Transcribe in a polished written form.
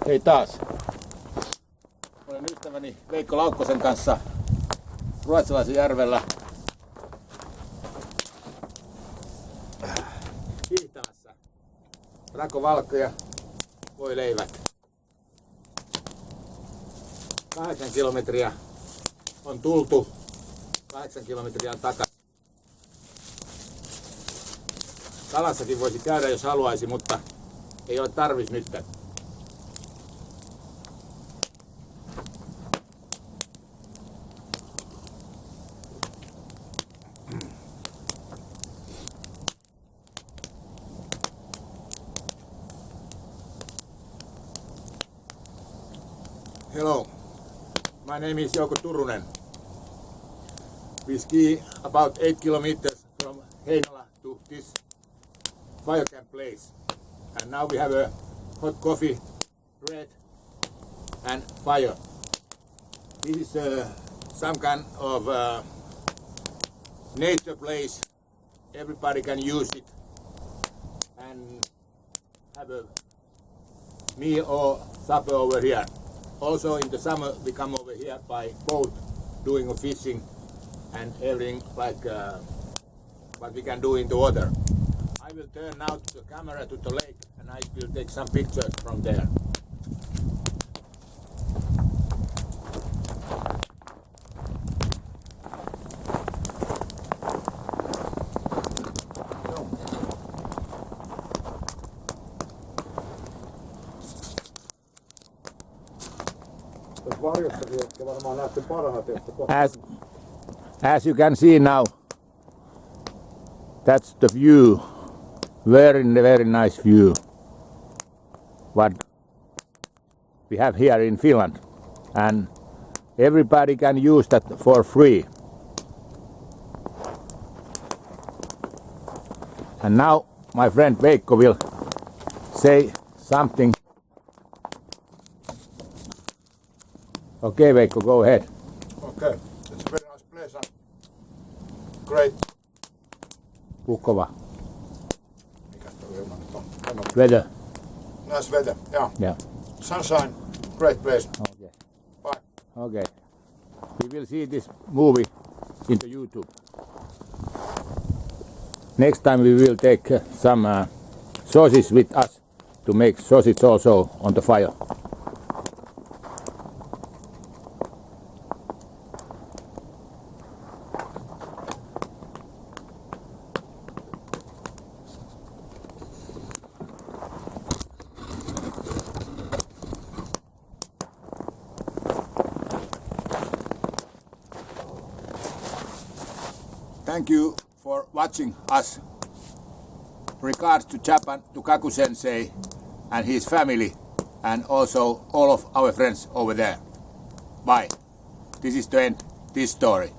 Hei taas. Olen ystäväni Veikko Laukkosen kanssa Ruotsalaisen järvellä hiihtämässä. Rakovalkka ja voileivät. 8 kilometriä on tultu, 8 kilometriä on takaisin. Kalassakin voisi käydä jos haluaisi, mutta ei ole tarvis nyt. Hello, my name is Jouko Turunen. We ski about 8 kilometers from Heinola to this fire camp place. And now we have a hot coffee, bread and fire. This is some kind of nature place. Everybody can use it and have a meal or supper over here. Also in the summer we come over here by boat doing a fishing and everything like what we can do in the water. I will turn now the camera to the lake and I will take some pictures from there. As you can see now, that's the view. Very nice view. What we have here in Finland. And everybody can use that for free. And now my friend Veikko will say something. Okay, Veikko, go ahead. Okay, it's a very nice place and great. Puhkova. Weather. Nice weather, yeah. Sunshine, great place. Okay. Bye. Okay. We will see this movie in the YouTube. Next time we will take some sausage with us to make sausage also on the fire. Thank you for watching us. Regards to Japan, to Kaku Sensei and his family and also all of our friends over there. Bye. This is the end, this story.